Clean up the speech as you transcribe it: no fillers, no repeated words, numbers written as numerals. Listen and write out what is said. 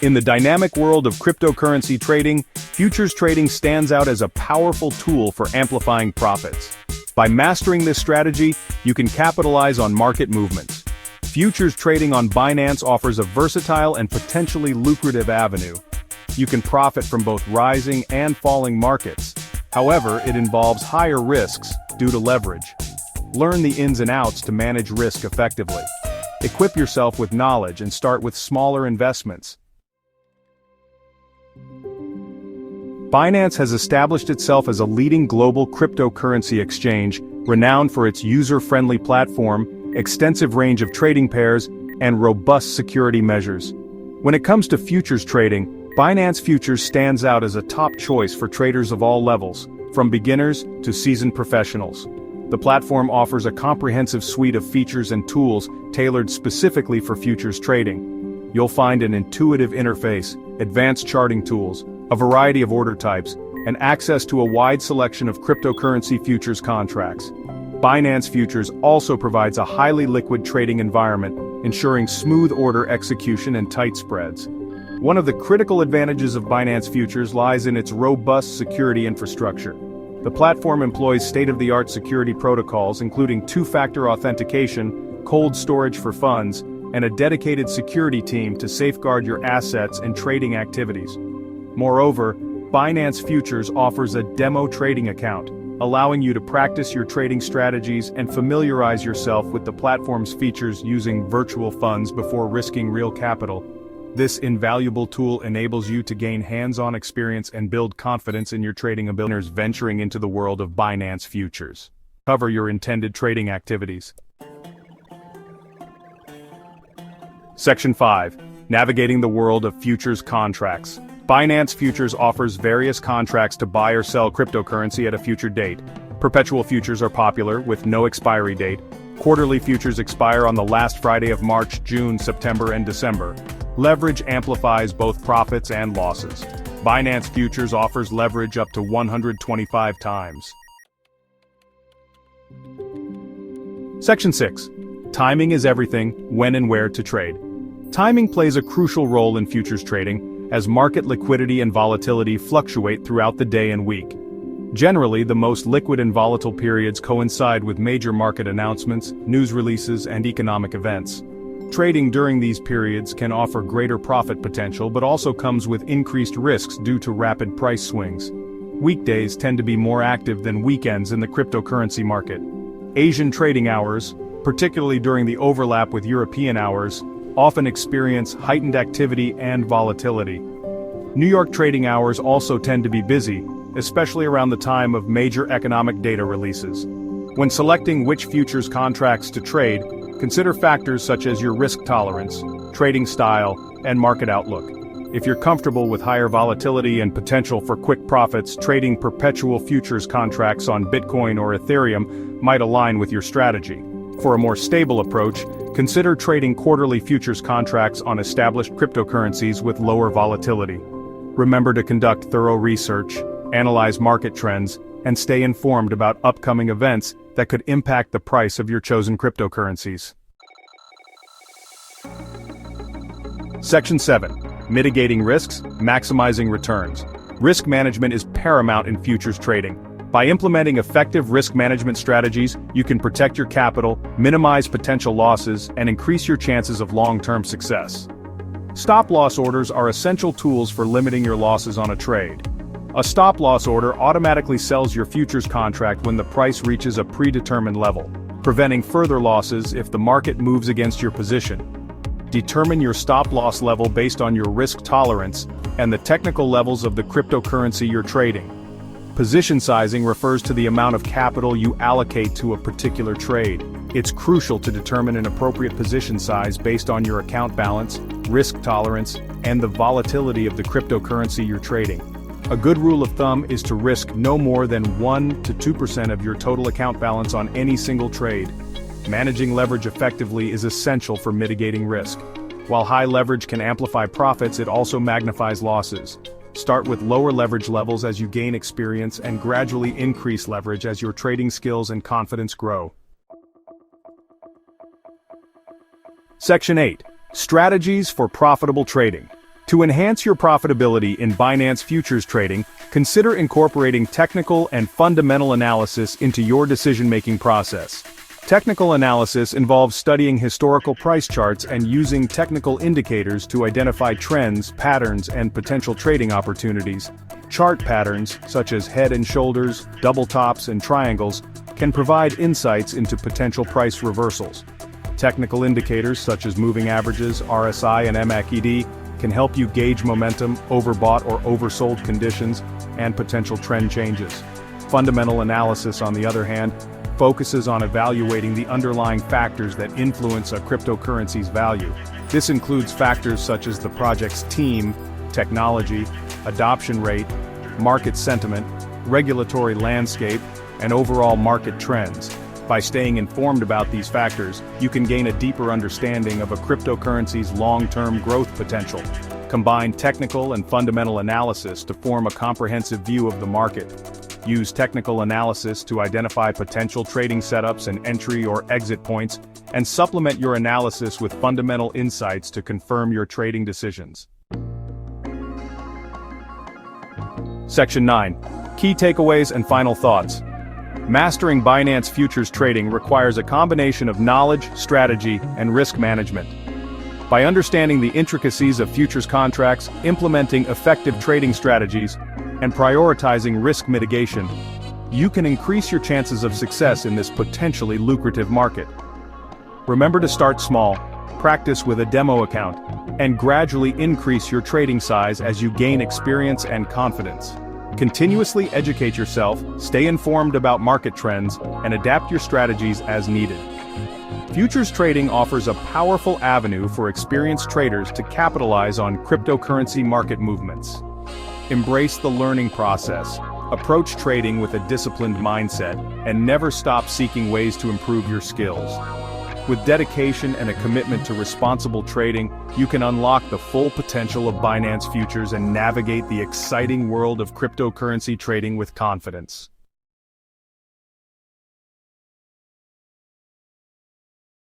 In the dynamic world of cryptocurrency trading, futures trading stands out as a powerful tool for amplifying profits. By mastering this strategy, you can capitalize on market movements. Futures trading on Binance offers a versatile and potentially lucrative avenue. You can profit from both rising and falling markets. However, it involves higher risks due to leverage. Learn the ins and outs to manage risk effectively. Equip yourself with knowledge and start with smaller investments. Binance has established itself as a leading global cryptocurrency exchange, renowned for its user-friendly platform, extensive range of trading pairs, and robust security measures. When it comes to futures trading, Binance Futures stands out as a top choice for traders of all levels, from beginners to seasoned professionals. The platform offers a comprehensive suite of features and tools tailored specifically for futures trading. You'll find an intuitive interface, advanced charting tools, a variety of order types, and access to a wide selection of cryptocurrency futures contracts. Binance Futures also provides a highly liquid trading environment, ensuring smooth order execution and tight spreads. One of the critical advantages of Binance Futures lies in its robust security infrastructure. The platform employs state-of-the-art security protocols including two-factor authentication, cold storage for funds, and a dedicated security team to safeguard your assets and trading activities. Moreover, Binance Futures offers a demo trading account, allowing you to practice your trading strategies and familiarize yourself with the platform's features using virtual funds before risking real capital. This invaluable tool enables you to gain hands-on experience and build confidence in your trading abilities venturing into the world of Binance Futures. Cover your intended trading activities. Section 5. Navigating the world of futures contracts. Binance Futures offers various contracts to buy or sell cryptocurrency at a future date. Perpetual futures are popular, with no expiry date. Quarterly futures expire on the last Friday of March, June, September, and December. Leverage amplifies both profits and losses. Binance Futures offers leverage up to 125 times. Section 6. Timing is everything, when and where to trade. Timing plays a crucial role in futures trading, as market liquidity and volatility fluctuate throughout the day and week. Generally, the most liquid and volatile periods coincide with major market announcements, news releases, and economic events. Trading during these periods can offer greater profit potential but also comes with increased risks due to rapid price swings. Weekdays tend to be more active than weekends in the cryptocurrency market. Asian trading hours, particularly during the overlap with European hours, often experience heightened activity and volatility. New York trading hours also tend to be busy, especially around the time of major economic data releases. When selecting which futures contracts to trade, consider factors such as your risk tolerance, trading style, and market outlook. If you're comfortable with higher volatility and potential for quick profits, trading perpetual futures contracts on Bitcoin or Ethereum might align with your strategy. For a more stable approach, consider trading quarterly futures contracts on established cryptocurrencies with lower volatility. Remember to conduct thorough research, analyze market trends, and stay informed about upcoming events that could impact the price of your chosen cryptocurrencies. Section 7. Mitigating risks, maximizing returns. Risk management is paramount in futures trading. By implementing effective risk management strategies, you can protect your capital, minimize potential losses, and increase your chances of long-term success. Stop-loss orders are essential tools for limiting your losses on a trade. A stop-loss order automatically sells your futures contract when the price reaches a predetermined level, preventing further losses if the market moves against your position. Determine your stop-loss level based on your risk tolerance and the technical levels of the cryptocurrency you're trading. Position sizing refers to the amount of capital you allocate to a particular trade. It's crucial to determine an appropriate position size based on your account balance, risk tolerance, and the volatility of the cryptocurrency you're trading. A good rule of thumb is to risk no more than 1 to 2% of your total account balance on any single trade. Managing leverage effectively is essential for mitigating risk. While high leverage can amplify profits, it also magnifies losses. Start with lower leverage levels as you gain experience and gradually increase leverage as your trading skills and confidence grow. Section 8. Strategies for profitable trading. To enhance your profitability in Binance Futures trading, consider incorporating technical and fundamental analysis into your decision-making process. Technical analysis involves studying historical price charts and using technical indicators to identify trends, patterns, and potential trading opportunities. Chart patterns, such as head and shoulders, double tops, and triangles, can provide insights into potential price reversals. Technical indicators such as moving averages, RSI, and MACD can help you gauge momentum, overbought or oversold conditions, and potential trend changes. Fundamental analysis, on the other hand, focuses on evaluating the underlying factors that influence a cryptocurrency's value. This includes factors such as the project's team, technology, adoption rate, market sentiment, regulatory landscape, and overall market trends. By staying informed about these factors, you can gain a deeper understanding of a cryptocurrency's long-term growth potential. Combine technical and fundamental analysis to form a comprehensive view of the market. Use technical analysis to identify potential trading setups and entry or exit points, and supplement your analysis with fundamental insights to confirm your trading decisions. Section 9. Key takeaways and final thoughts. Mastering Binance Futures trading requires a combination of knowledge, strategy, and risk management. By understanding the intricacies of futures contracts, implementing effective trading strategies, and prioritizing risk mitigation, you can increase your chances of success in this potentially lucrative market. Remember to start small, practice with a demo account, and gradually increase your trading size as you gain experience and confidence. Continuously educate yourself, stay informed about market trends, and adapt your strategies as needed. Futures trading offers a powerful avenue for experienced traders to capitalize on cryptocurrency market movements. Embrace the learning process, approach trading with a disciplined mindset, and never stop seeking ways to improve your skills. With dedication and a commitment to responsible trading, you can unlock the full potential of Binance Futures and navigate the exciting world of cryptocurrency trading with confidence.